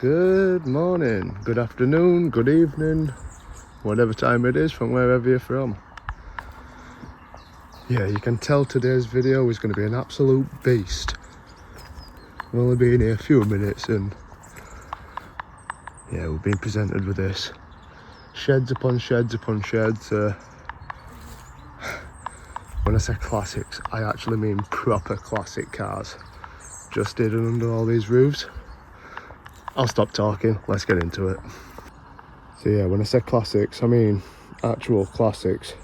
Good morning, good afternoon, good evening, whatever time it is from wherever you're from. Yeah, you can tell today's video is going to be an absolute beast. We've only been here a few minutes and yeah, we've been presented with this. Sheds upon sheds upon sheds. When I say classics, I actually mean proper classic cars. Just hidden under all these roofs. I'll stop talking, let's get into it. So yeah, when I say classics, I mean actual classics.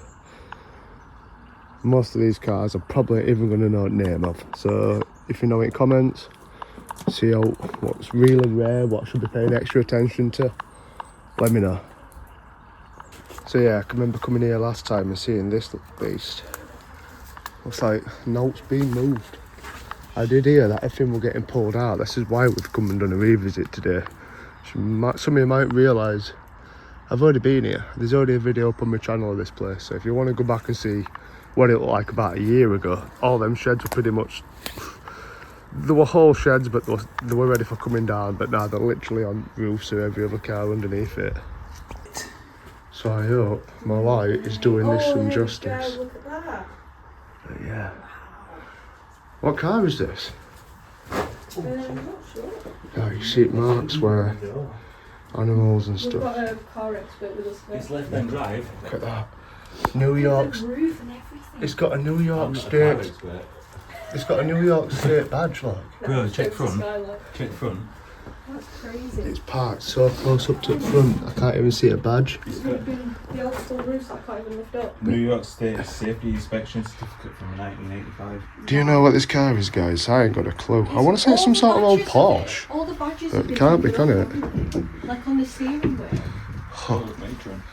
Most of these cars I'm probably even going to know the name of. So if you know any comments, see out what's really rare, what should be paying extra attention to, let me know. So yeah, I can remember coming here last time and seeing this beast. Looks like notes being moved. I did hear that everything was getting pulled out. This is why we've come and done a revisit today. Some of you might realise I've already been here. There's already a video up on my channel of this place. So if you want to go back and see what it looked like about a year ago, all them sheds were pretty much... There were whole sheds, but they were ready for coming down. But now they're literally on roofs of every other car underneath it. So I hope my light is doing this some justice. Look at that. But yeah. What car is this? I'm not sure. Oh, you see marks where animals and We've stuff. got a car expert with us today. It's left-hand drive. Look at that. New York. The roof and everything. It's got a New I'm York not a car State. expert. It's got a New York State badge, like. Bro, check Shows the front. skylight. Check front. That's crazy. It's parked so close up to the front, I can't even see a badge. It's It's got been the old school roofs I can't even lift up. New York State Safety Inspection Certificate from 1985. Do you know what this car is, guys? I ain't got a clue. I want to say it's some sort of old Porsche. All the badges But have it been can't be, taken can off, it? like on the steering wheel. Oh, Oh, matron.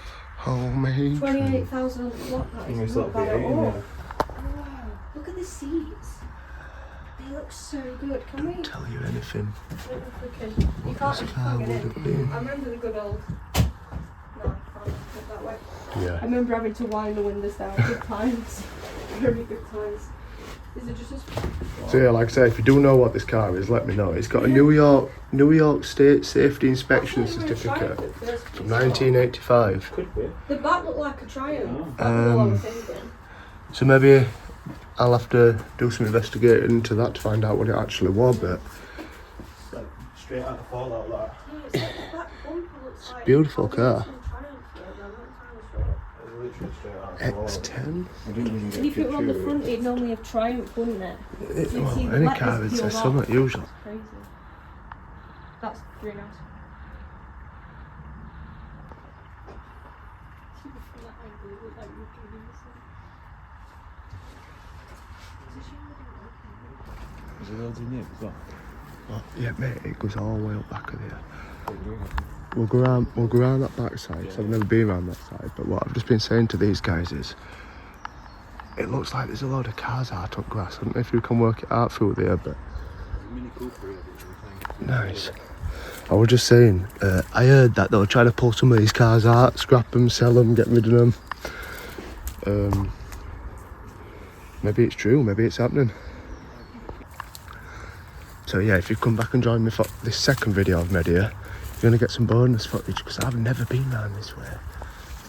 oh man. 28,000 on the clock, that Almost is not like bad at V8 all. in there. Wow, look at the seats. They look so good. Can we? Tell you anything. I don't know if we can. You What can't, this you car can't would get have in. been. I remember the good old. No, I can't put it that way. I Yeah. remember having to wind the windows down. Good times. Very good times. Is it just as... So yeah, like I say, if you do know what this car is, let me know. It's got a New York State Safety Inspection Certificate from 1985. Could be. The back looked like a Triumph. Oh. That's all I was thinking. So maybe I'll have to do some investigating into that to find out what it actually was, but It's like straight out of Fallout, that. Yeah, it's like the back bumper looks like... beautiful car. Some Triumph, yeah, but I'm not entirely sure. It's literally straight out of Fallout. X10? I didn't even get And if a it were on the picture front, of it. it'd normally have Triumph, wouldn't it? You'd see Well, the any letters car would say peeled off. something usually. That's crazy. That's very nice. From that angle, it looked like you were doing this thing. It's a shame they didn't open it. Is it loads in here as well? Oh, yeah, mate, it goes all the way up back of there. We'll go around that back side, so I've never been around that side, but what I've just been saying to these guys is, it looks like there's a load of cars out on grass. I don't know if you can work it out through there, but... Mini Cooper, Nice. I was just saying, I heard that they were trying to pull some of these cars out, scrap them, sell them, get rid of them. Maybe it's true, maybe it's happening. So yeah, if you come back and join me for this second video I've made here, you're going to get some bonus footage, because I've never been round this way.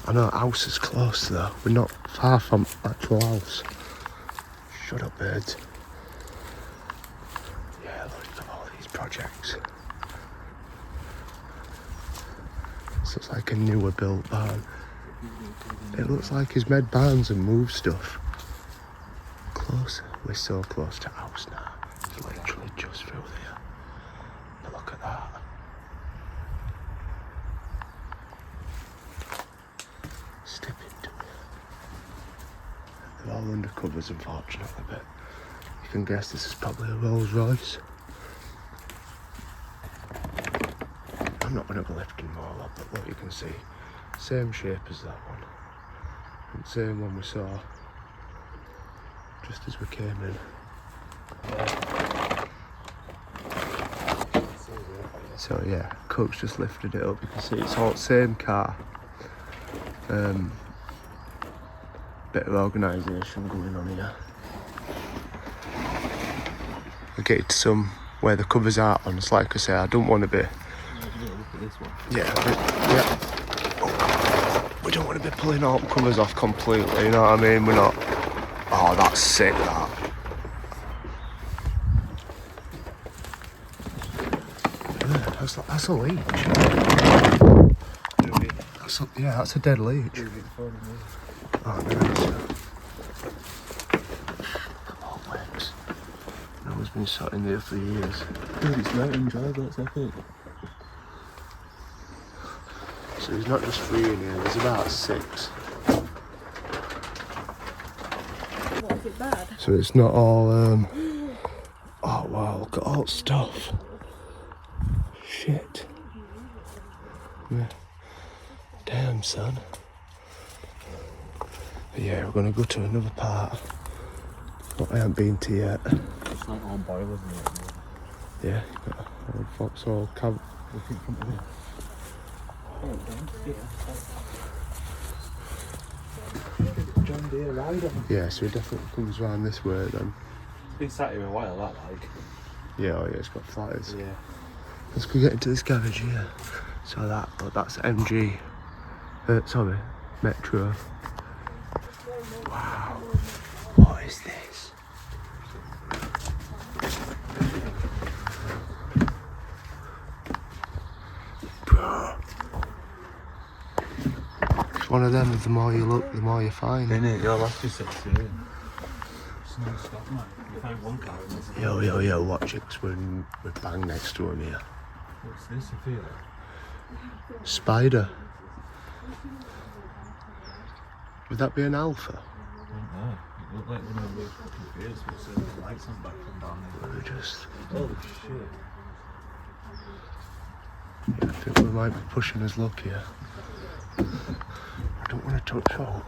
I know our house is close though, we're not far from actual house. Shut up, birds. Yeah, look at all these projects. This looks like a newer built barn. It looks like he's made barns and moved stuff. Close, we're so close to house now. It's literally just through there. But look at that. Step into it. They're all under covers, unfortunately, but you can guess this is probably a Rolls Royce. I'm not going to go lifting them all up, but look, you can see, same shape as that one. And same one we saw just as we came in. So yeah, cook's just lifted it up. You can see it's all the same car. Bit of organisation going on here. I get to some where the covers are on. It's like I say, I don't want to be. Yeah. We don't want to be pulling all the covers off completely. You know what I mean? We're not. Oh, that's sick. That. That's a leech. That's a dead leech. Oh, nice. Come on, Lex. No one's been sat in there for years. Dude, it's mountain drive, that's epic. So there's not just 3 in here, there's about 6. What, is it bad? So it's not all, oh wow, look at all the stuff. Shit. Yeah. Damn, son. But yeah, we're gonna go to another part. What I haven't been to yet. It's like all boilers and that. Yeah, you've got a Vauxhall cab. Look in front of it. John Deere rider. Yeah, so it definitely comes round this way then. It's been sat here a while, that like. Yeah, oh yeah, it's got flatters. Yeah. Let's go get into this garage here. So that's MG. Sorry, Metro. Wow. What is this? Bro. It's one of them, the more you look, the more you find. Innit, your last just said to you. It's no stop, man. You find one car and it's Yo, watch it, 'cause we're bang next to him here. What's this, I feel? Spider. Would that be an alpha? I don't know. It looked like one of those fucking beers with the lights on back from down there. We're just. Holy shit. I think we might be pushing his luck here. I don't want to touch all.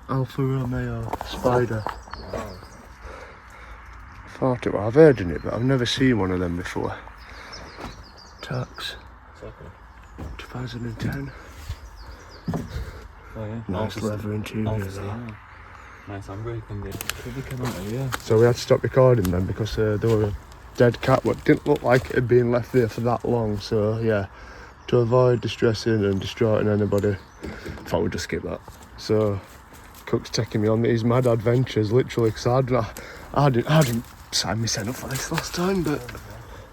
Alfa Romeo Spider. Wow. Thought it was. I've heard in it, but I've never seen one of them before. Tax. Exactly. 2010. Oh yeah. Nice leather interior though. Nice handbrake on there. Could be coming out of here. So we had to stop recording then because there were a dead cat. What didn't look like it had been left there for that long. So yeah, to avoid distressing and distraughting anybody, I thought we'd just skip that. So Cook's taking me on these mad adventures, literally, because I didn't sign myself up for this last time, but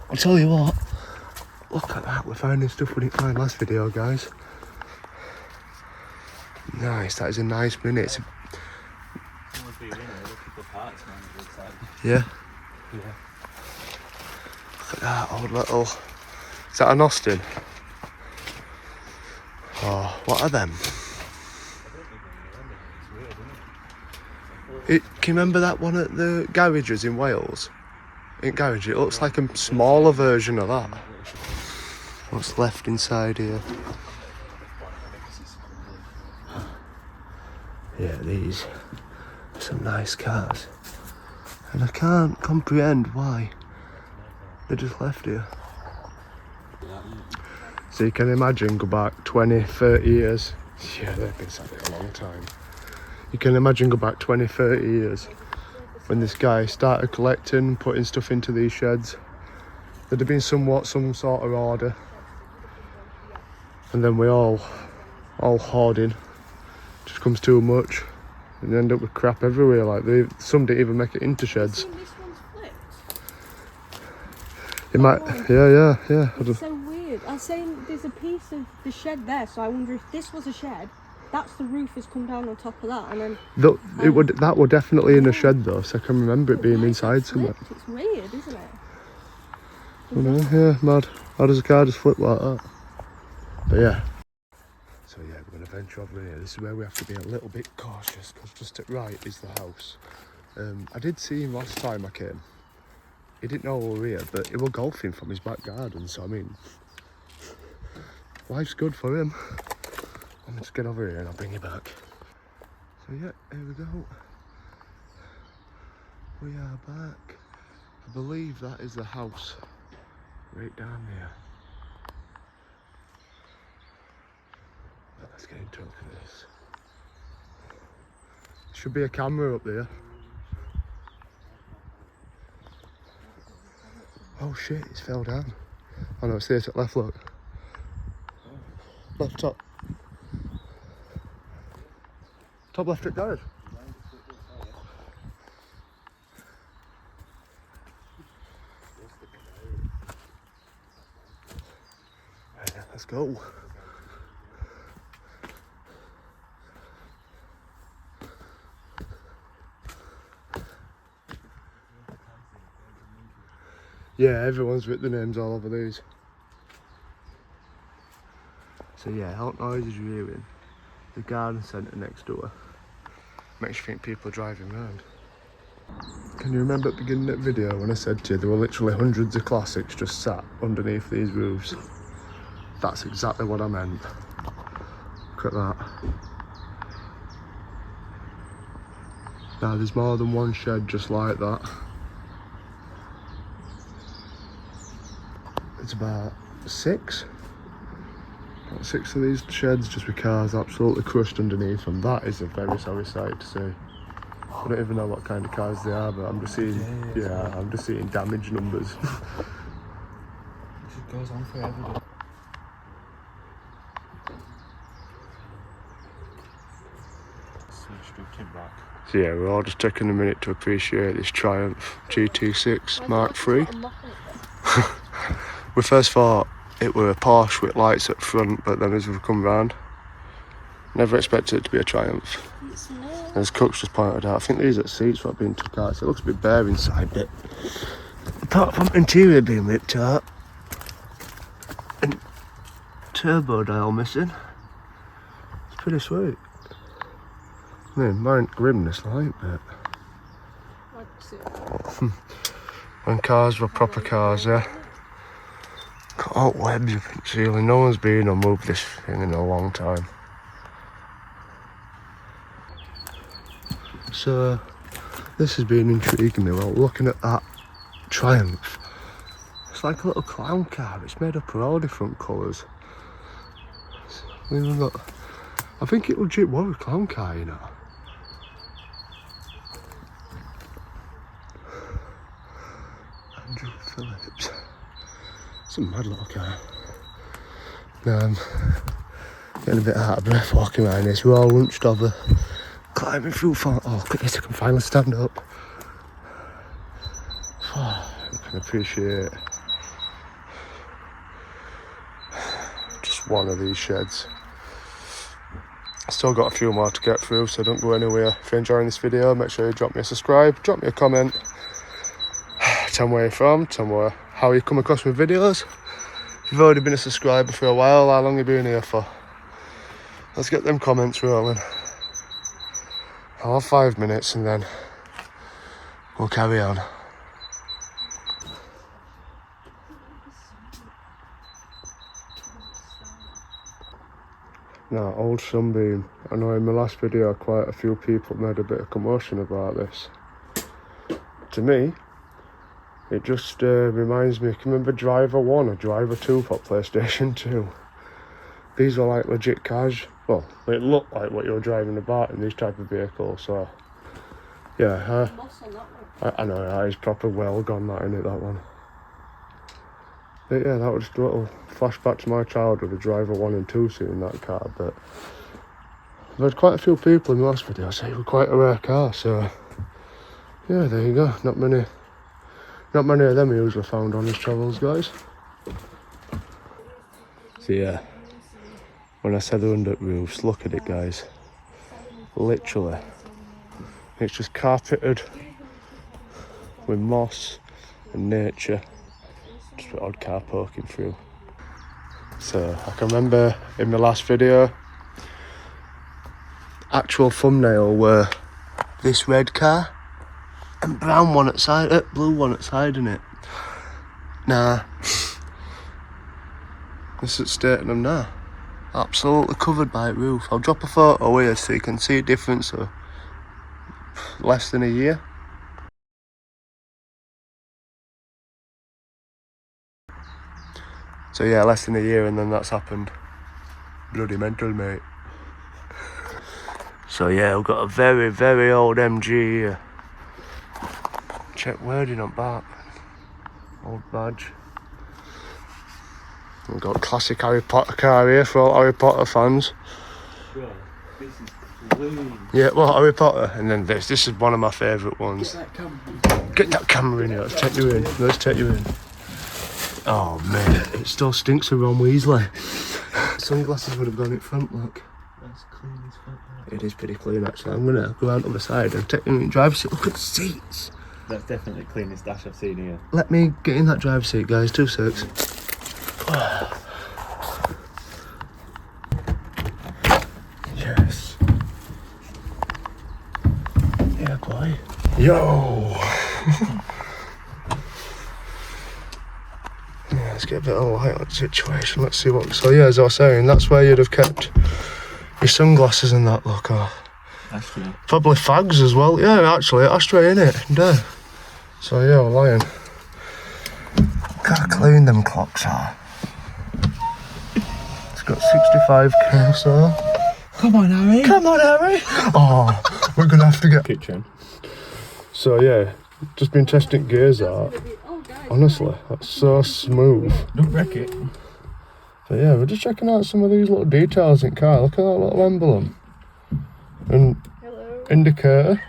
I'll tell you what, look at that, we're finding stuff we didn't find last video, guys. Nice, that is a nice Mini. It's yeah. Look at that old little, is that an Austin? Oh, what are them? Can you remember that one at the garages in Wales? In garage, it looks like a smaller version of that. What's left inside here? Yeah, these are some nice cars. And I can't comprehend why they're just left here. So you can imagine, go back 20, 30 years. Yeah, they've been sat here a long time. You can imagine go back 20, 30 years when this guy started collecting, putting stuff into these sheds. There'd have been some sort of order. And then we all hoarding. Just comes too much. And you end up with crap everywhere. Like some didn't even make it into sheds. This one's flipped. It might, yeah. It's so weird. I was saying there's a piece of the shed there, so I wonder if this was a shed. That's the roof has come down on top of that, and then that were definitely in a shed though, so I can remember it being inside somewhere. It's weird, isn't it? I know, yeah, mad. How does a car just flip like that? But yeah. So yeah, we're going to venture over here. This is where we have to be a little bit cautious because just at right is the house. I did see him last time I came. he didn't know we were here, but he was golfing from his back garden, so I mean, life's good for him. Let me just get over here and I'll bring you back. So yeah, here we go. We are back. I believe that is the house right down there. Let's get into this. Should be a camera up there. Oh shit, it's fell down. Oh no, it's there to the left, look. Left top. Top left at garage. Right, let's go. Yeah, everyone's written the names all over these. So yeah, out noises you're hearing. The garden centre next door. Makes you think people are driving around. Can you remember at the beginning of the video when I said to you there were literally hundreds of classics just sat underneath these roofs? That's exactly what I meant. Look at that. Now there's more than one shed just like that. It's about six of these sheds just with cars absolutely crushed underneath them. That is a very sorry sight to see. I don't even know what kind of cars they are, but I'm just seeing, I'm just seeing damage numbers. It just goes on forever. Back. So yeah, we're all just taking a minute to appreciate this Triumph GT6 Mark III. We first thought it were a Porsche with lights up front, but then as we've come round, never expected it to be a Triumph. As Cook's just pointed out, I think these are seats what being took out, so it looks a bit bare inside, but apart from interior being ripped out and turbo dial missing, it's pretty sweet. I mean, mine grim this light, but when cars were proper cars, yeah. Got all webs up in the ceiling. No one's been or moved this thing in a long time. So this has been intriguing me. Well, looking at that Triumph, it's like a little clown car. It's made up of all different colours. We've got, I think it legit was a clown car, you know. Andrew Phillips. It's a mad little car. Now I'm getting a bit out of breath walking around this. We're all lunched over, climbing through. Oh, look at this! I can finally stand up. I can appreciate just one of these sheds. Still got a few more to get through, so don't go anywhere. If you're enjoying this video, make sure you drop me a subscribe, drop me a comment. Tell me where you're from, tell me how you come across my videos. If you've already been a subscriber for a while, how long have you been here for? Let's get them comments rolling. I'll have 5 minutes and then we'll carry on. Now, old Sunbeam. I know in my last video quite a few people made a bit of commotion about this. To me, it just reminds me, can you remember Driver 1 or Driver 2 for PlayStation 2? These were like legit cars. Well, it looked like what you're driving about in these type of vehicles, so yeah, I know, that is proper well gone, that, innit, that one. But yeah, that was just a little flashback to my childhood, of Driver 1 and 2 seeing that car, but I've had quite a few people in the last video say it was quite a rare car, so yeah, there you go, not many of them are usually found on his travels, guys. So yeah, when I said they're under roofs, look at it, guys. Literally, it's just carpeted with moss and nature. Just an odd car poking through. So I can remember in my last video, actual thumbnail were this red car and brown one at side, blue one at side in it. Nah. This is stating them now. Absolutely covered by roof. I'll drop a photo here so you can see a difference of less than a year. So yeah, less than a year and then that's happened. Bloody mental, mate. So yeah, we've got a very, very old MG here. Check wording on back. Old badge. We've got classic Harry Potter car here for all Harry Potter fans. Bro, this is clean. Yeah, well, Harry Potter, and then this is one of my favourite ones. Get that camera in here, let's take you in. Let's take you in. Oh man, it still stinks of Ron Weasley. Sunglasses would have gone in front, look. That's clean as fuck. It is pretty clean actually. I'm gonna go out on the side and take you in the driver's seat. Look at the seats. That's definitely the cleanest dash I've seen here. Let me get in that driver's seat, guys. 2 secs. Yes. Yeah, boy. Yo. Yeah, let's get a bit of light on the situation. Let's see what. So yeah, as I was saying, that's where you'd have kept your sunglasses and that. Look, Ashtray. probably fags as well. Yeah, actually, ashtray in it. Yeah. So yeah, we're lying. Gotta clean them clocks are. It's got 65k, so. Come on, Harry. Come on, Harry. Oh, we're gonna have to get Kitchen. So yeah, just been testing gears out. Honestly, that's so smooth. Don't wreck it. So yeah, we're just checking out some of these little details in car. Look at that little emblem. And Hello. indicator.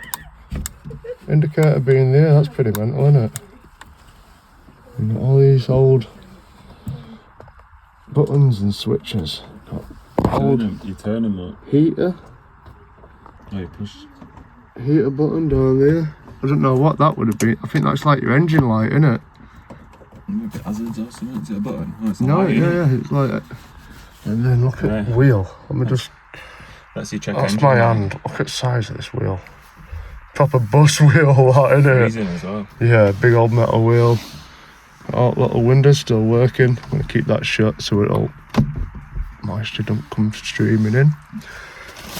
Indicator being there, that's pretty mental, isn't it? And all these old buttons and switches. Got You turn them up. heater. Oh, you push. Heater button down there. I don't know what that would have been. I think that's like your engine light, isn't it? Maybe hazards or something. Is it a button? Oh, it's a No, light, yeah, innit? yeah, it's like it. And then look at Right. wheel. Let me just. Let's see, check That's engine my light. hand. Look at the size of this wheel. Proper bus wheel, that, isn't it? Freezing as well. Yeah, big old metal wheel. Oh, little windows still working. I'm gonna keep that shut so it'll moisture don't come streaming in.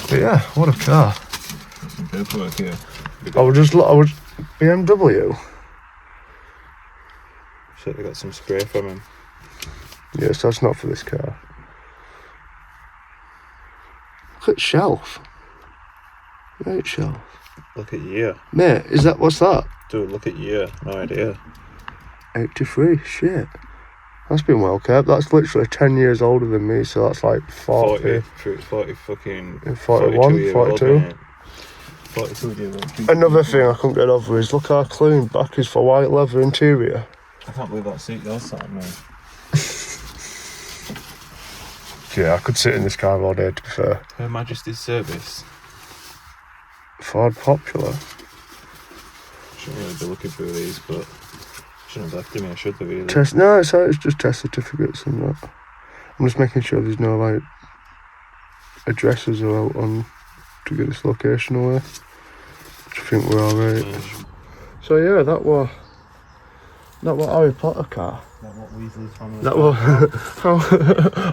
But yeah, what a car. Some paperwork here. I was BMW. Shit, they got some spray from him. Yes, that's not for this car. Look at shelf. Right shelf. Look at year. Mate, what's that? Dude, look at year. No idea. 83, shit. That's been well kept. That's literally 10 years older than me, so that's like 40. 40 fucking... 41, 42. 42 year old. Another thing I couldn't get over is look how clean back is for white leather interior. I can't believe that seat you're sat in, man. Yeah, I could sit in this car all day, to be fair. Her Majesty's Service. Ford Popular. Shouldn't really be looking through these, but... Shouldn't have left me, I should have really. No, it's just test certificates and that. I'm just making sure there's no like addresses are out on to get this location away. Which I think we're alright. Yeah. So yeah, that was Harry Potter car. That what Weasley's family. That was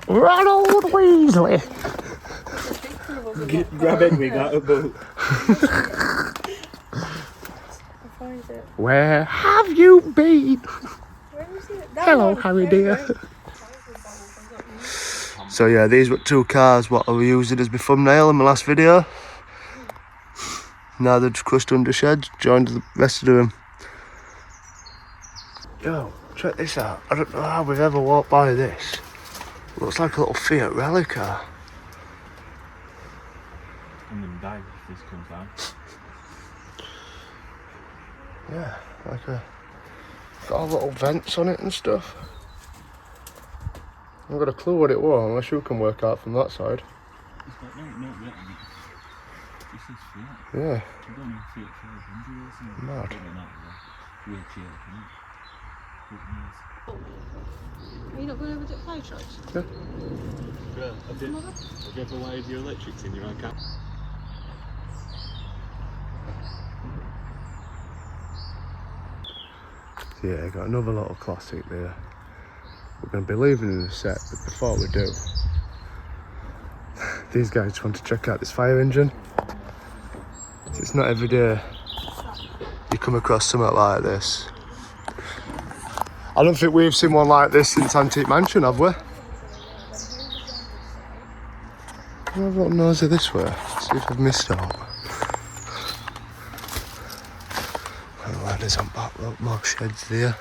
Ronald Weasley. Grab Edwig out of boat. Where have you been? Where is it? Hello, Harry dear. So yeah, these were 2 cars what I was using as my thumbnail in my last video. Now they're just crushed under sheds, joined the rest of them. Yo, check this out. I don't know how we've ever walked by this. Looks like a little Fiat rally car. And then die if this comes down. Yeah, like got all little vents on it and stuff. I haven't got a clue what it was unless you can work out from that side. It's got no wet on it. This is Fiat. Yeah. I don't know if Fiat 500 or something. Mad. Probably not, though. Wheelchair, isn't it? Are you not going over to the fire trucks? Yeah. Bro, have you ever wired your electrics in your own car? Yeah, got another little classic there. We're going to be leaving in a sec, but before we do, these guys want to check out this fire engine. It's not every day you come across something like this. I don't think we've seen one like this since Antique Mansion, have we? I'll have a little nosy this way, see if I've missed out. Well, ladders on back, look, more sheds there.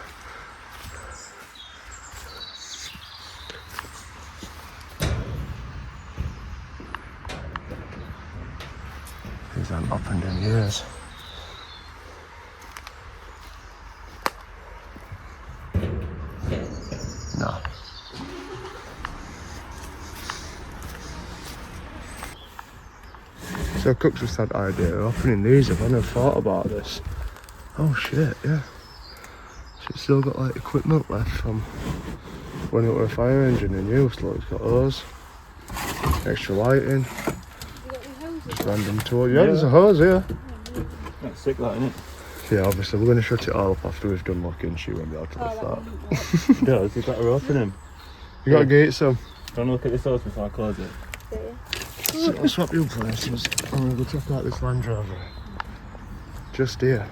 These haven't opened in years. No. So Cook's just had the idea of opening these up. I never thought about this. Oh shit, yeah. So it's still got like equipment left from when it was a fire engine in use. Look, it's got hose, extra lighting, just random tool. Yeah, there's a hose here. That's sick, that, isn't it? Yeah, obviously we're going to shut it all up after we've done locking. She won't be able to lift that. It does, you've got to open them. You got to get some. Do you want to look at this house before I close it? So I'll swap you places. I'm going to go check out this Land Rover. Just here.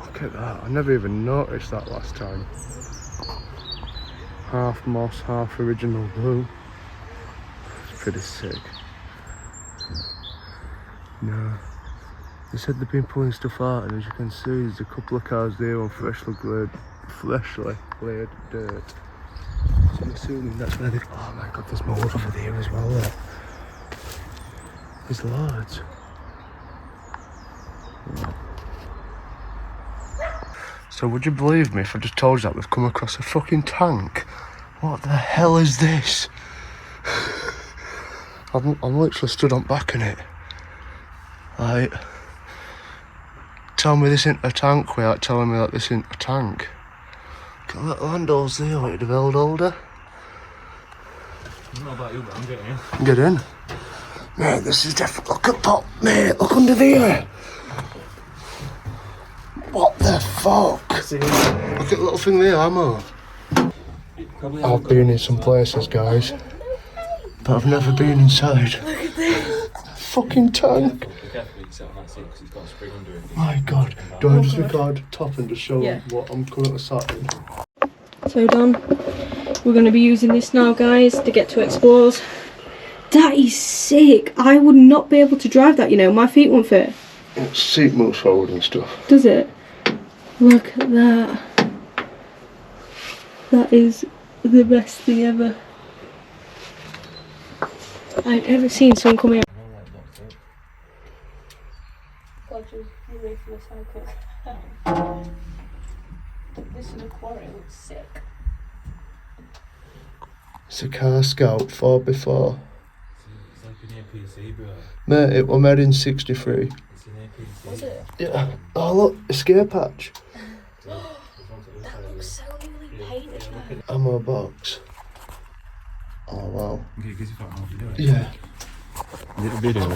Look at that. I never even noticed that last time. Half moss, half original blue. It's pretty sick. No. They said they've been pulling stuff out, and as you can see, there's a couple of cars there on freshly laid dirt. So I'm assuming that's where they... Oh my god, there's more over there as well. There. There's loads. Yeah. So would you believe me if I just told you that we've come across a fucking tank? What the hell is this? I'm literally stood on back in it. Like, tell me this isn't a tank without telling me that this isn't a tank. Got little handles there like the held holder. I don't know about you, but I'm getting in. Get in. Mate, this is definitely... Look at that, mate. Look under there. What the fuck? Look at the little thing there, ammo. I've been in some places, guys, but I've never been inside. Look at this. Fucking tank. My god. Do I just record top and just show what I'm currently sat in? So done. We're going to be using this now, guys, to get to explores. That is sick. I would not be able to drive that, you know. My feet won't fit. Seat moves forward and stuff. Does it? Look at that. That is the best thing ever. I've ever seen someone come here. This is a quarry, it looks sick. It's a car scout 4x4. It's like an APC, bro. Mate, it was made in '63. It's an APC. Was it? Yeah. Oh look, escape hatch. That looks so newly painted now. Ammo box. Oh wow. Okay, because you thought, how to do it. Yeah. Little video.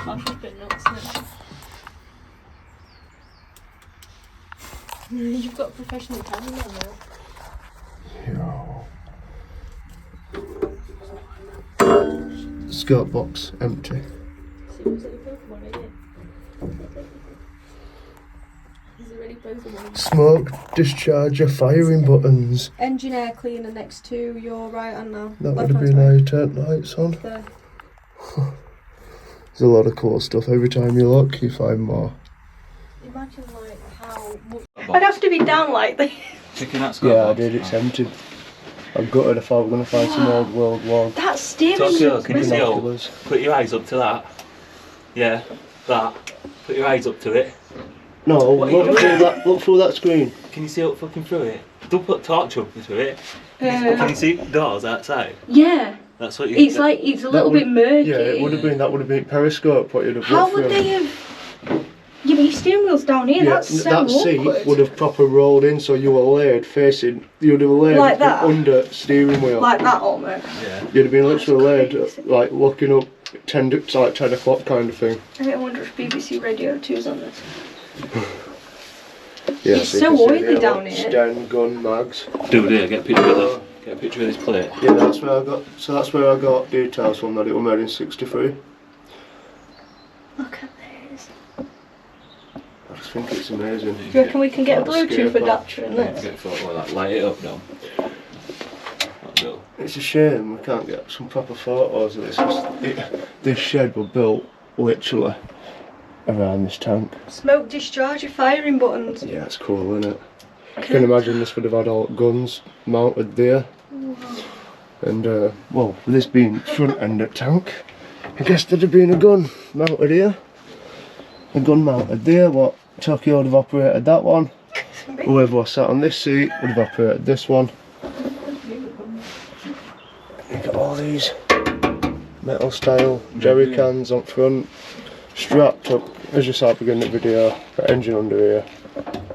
That's a bit nuts, isn't it? You've got a professional camera now. Yo. Skirt box empty. Seriously, Pokemon, are you? Is it really Pokemon? Smoke discharger firing buttons. Engine air cleaner next to your right hand now. That Left would have hand been how side. you turned lights on. There. There's a lot of cool stuff. Every time you look, you find more. Imagine like how much. I'd have to be down like this. Chicken that's Yeah, I did. It's empty. I gutted. I thought we were going to find some old World War. That's steering. Tokyo, can you see up? binoculars. Put your eyes up to that. Yeah, that. Put your eyes up to it. No, What are you look through doing? that. Look through that screen. Can you see up fucking through it? Don't put torch up to it. Can you see doors outside? Yeah. That's what you. It's like it's a little bit murky. Yeah, it would have been. That would have been periscope. What you'd have How looked would through. they have? Yeah, but you steering wheel's down here. That's so that seat awkward. would have proper rolled in, so you were laid facing. You'd have laid Like that? under steering wheel. Like that almost. Yeah. You'd have been literally laid crazy. like looking up 10 o'clock kind of thing. I wonder if BBC Radio 2's on this. Yeah, It's you so can see oily there, down look, here. Sten gun mags. Dude, here, get a picture of that. Get a picture of this plate. Yeah, that's where I got. So that's where I got details from that it was made in '63. Look at this. I just think it's amazing. Do you reckon we can get a Bluetooth adapter in this? Get a photo of that. Light it up now. That'll do. It's a shame we can't get some proper photos of this. This shed was built literally around this tank. Smoke discharge, your firing buttons. Yeah, it's cool, isn't it? You can imagine this would have had all guns mounted there. And, well, with this being front end of tank, I guess there'd have been a gun mounted here. A gun mounted there. What Tokyo would have operated that one. Whoever was sat on this seat would have operated this one. You got all these metal style jerry cans on front, strapped up, as you saw at the beginning of the video, got engine under here.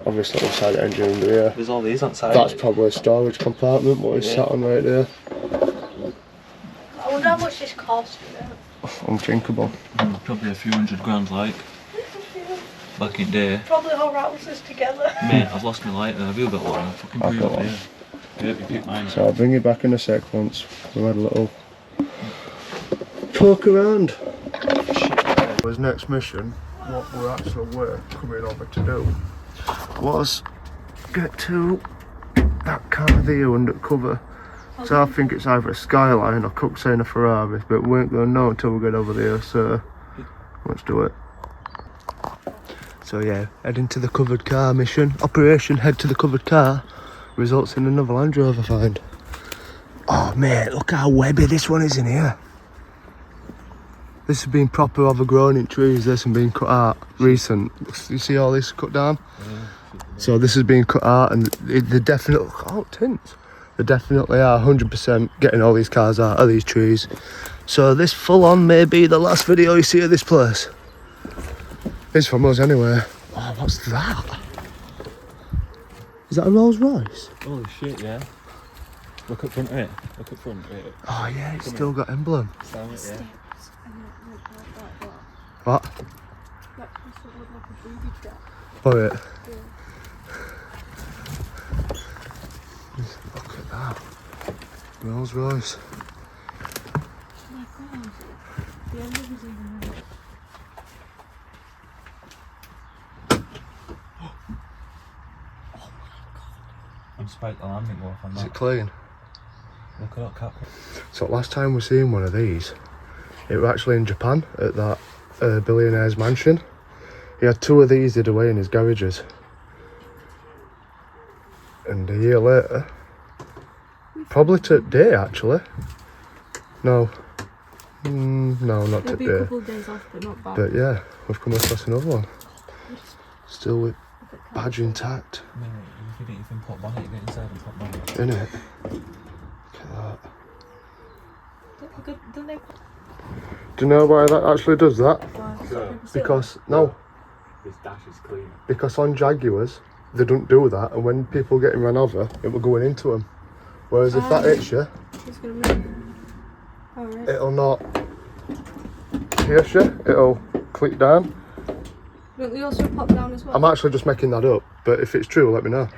Obviously inside the engine under here. There's all these on side. That's probably a storage compartment, what is sat on right there. I wonder how much this cost. Unthinkable. Probably a few £100 like. Back in day. Probably all routers together. Mate, I've lost my lighter. Have you got one? I fucking I've blew got up one. here. Yeah, you pick mine. So I'll bring you back in a sec once we had a little poke around. His next mission, what we actually were coming over to do, was get to that car there undercover. So I think it's either a Skyline or Cook saying a Ferrari, but we ain't gonna know until we get over there, so let's do it. So yeah, heading to the covered car mission. Operation Head to the Covered Car results in another Land Rover find. Oh mate, look how webby this one is in here. This has been proper overgrown in trees, this has been cut out recent. You see all this cut down? Yeah. So this has been cut out and they definitely, oh tints. They definitely are 100% getting all these cars out of these trees. So this full on may be the last video you see of this place. It's from us anyway. Oh, what's that? Is that a Rolls Royce? Holy shit, yeah. Look up front of it. Look up front of it. Oh yeah, it's still got emblem. Sound it, yeah. What? Oh yeah. Look at that. Rolls Royce. I'm spiked the landing wharf on that. Is it clean? Look at that cap. So last time we seen one of these, it was actually in Japan at that billionaire's mansion. He had 2 of these hid away in his garages. And a year later, probably today actually. No. No, not There'll be a today. couple of days off, but not bad. But yeah, we've come across another one. Still with badge intact. Mate, if you didn't even put bonnet, you get inside and put bonnet. Innit? Look at that. Don't they? Do you know why that actually does that? Because, no, This dash is clean. because on Jaguars, they don't do that, and when people getting run over, it will go into them. Whereas if that hits you, It's gonna move. Alright. it'll not pierce you, it'll click down. Don't they also pop down as well? I'm actually just making that up, but if it's true, let me know.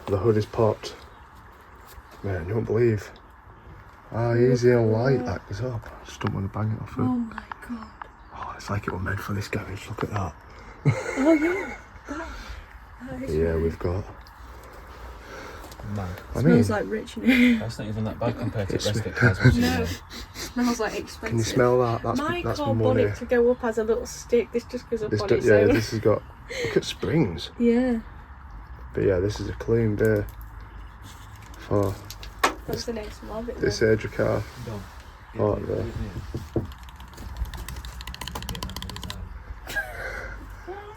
The hood is popped. Man, you won't believe how easy and light that goes up. I just don't want to bang it off it. Oh my god. Oh, it's like it was meant for this garage, look at that. Oh yeah. That is Yeah, nice. we've got. Mad. I mean, Smells like rich in here. That's not even that bad compared to It's- the rest of the cars we've seen. No. Smells like expensive. can you smell that? My That's car money. bonnet to go up has a little stick. This just goes up This on do, its yeah, own. this has got. Look at springs. Yeah. But yeah, this is a clean day for That's the next one of it. this age of car. No. Oh, there.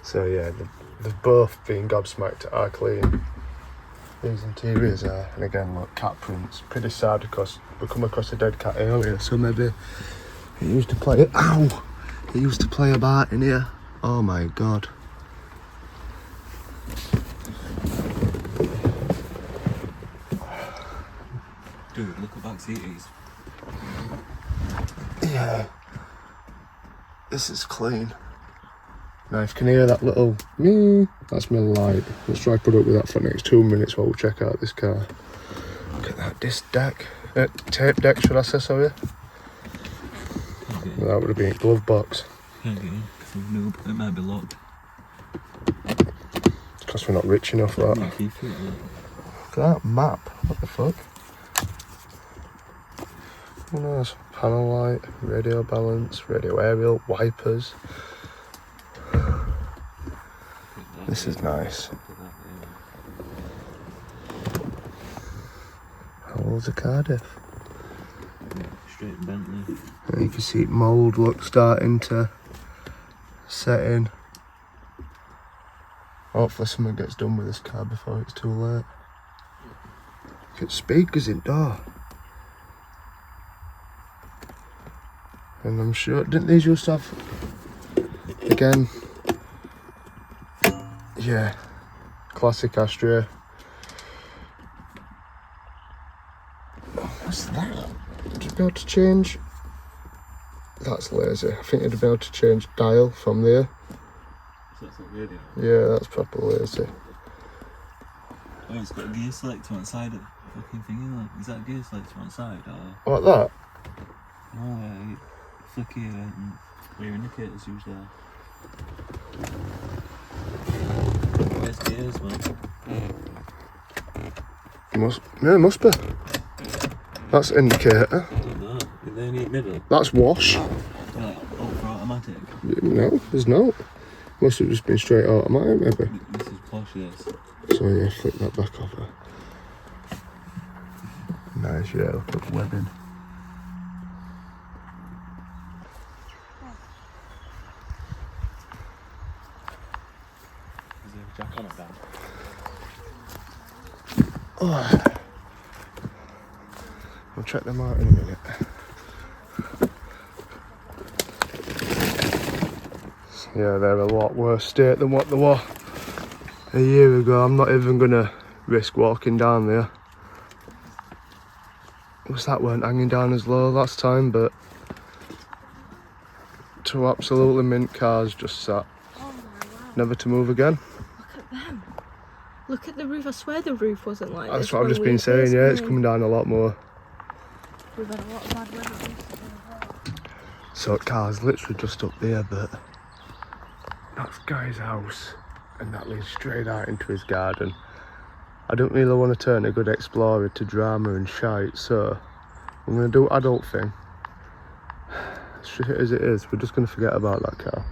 So yeah, they've both been gobsmacked at how clean these interiors are. And again, look, cat prints. Pretty sad because we come across a dead cat earlier, so maybe he used to play it. Ow! He used to play about in here Oh my god. Dude, look at back seats. Yeah. This is clean. Now if you can hear that little me, that's my light. Let's try put up with that for the next 2 minutes while we check out this car. Look at that disc deck. Tape deck, should I say, sorry? Well, that would have been a glove box. Can't get in, because of noob. It might be locked. Because we're not rich enough for that. Yeah, key for it, yeah. Look at that map. What the fuck? Who knows? Panel light, radio balance, radio aerial, wipers. This is nice. How old's a Cardiff? Straight Bentley. And you can see mould look starting to set in. Hopefully something gets done with this car before it's too late. Look at speakers in door. And I'm sure, didn't these used to have, again, yeah, classic ashtray. Oh, what's that? Would you be able to change? That's lazy. I think you'd be able to change dial from there. So that's not radio? Yeah, that's proper lazy. Oh, it's got a gear select to one side of the fucking thingy, like, is that a gear select to one side, or? What, that? No, flicky where your indicators usually are. Where's gears, man? Yeah, it must be. That's indicator. I don't know. Is there any middle? That's wash. Like, up for automatic? No, there's no. Must have just been straight automatic, maybe. This is posh, yes. So yeah, flip that back over. Nice, yeah, look at webbing. Is there a jack on it, Dan? Oh. We'll check them out in a minute. Yeah, they're a lot worse state than what they were a year ago. I'm not even gonna risk walking down there. That weren't hanging down as low last time, but two absolutely mint cars just sat. Oh my wow. Never to move again. Look at them. Look at the roof. I swear the roof wasn't like this. That's what I've just been saying, yeah, it's coming down a lot more. We've had a lot of bad weather recently as well. So car's literally just up there, but that's Guy's house and that leads straight out into his garden. I don't really want to turn a good explorer to drama and shite, so I'm going to do adult thing. Shit as it is, we're just going to forget about that car.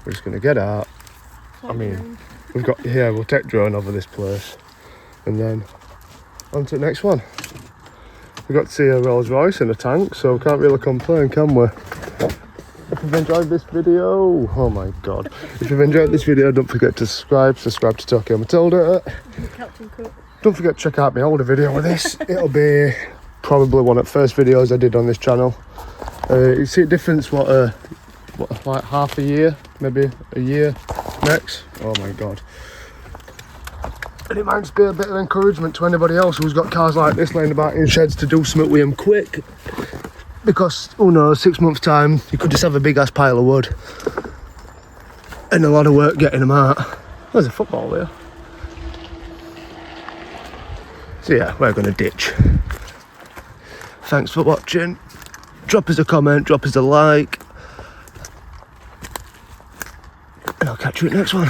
We're just going to get out. I mean, we've got, yeah, we'll take drone over this place and then on to the next one. We got to see a Rolls Royce in a tank, so we can't really complain, can we? If you've enjoyed this video, oh my god. If you've enjoyed this video, don't forget to subscribe to Tokyo Matilda. Captain Cook. Don't forget to check out my older video with this. It'll be probably one of the first videos I did on this channel. You see a difference, what like half a year, maybe a year next. Oh my god. And it might just be a bit of encouragement to anybody else who's got cars like this laying about in sheds to do something with them quick. Because, who knows, 6 months time, you could just have a big ass pile of wood. And a lot of work getting them out. There's a football there. So yeah, we're going to ditch. Thanks for watching. Drop us a comment, drop us a like. And I'll catch you at the next one.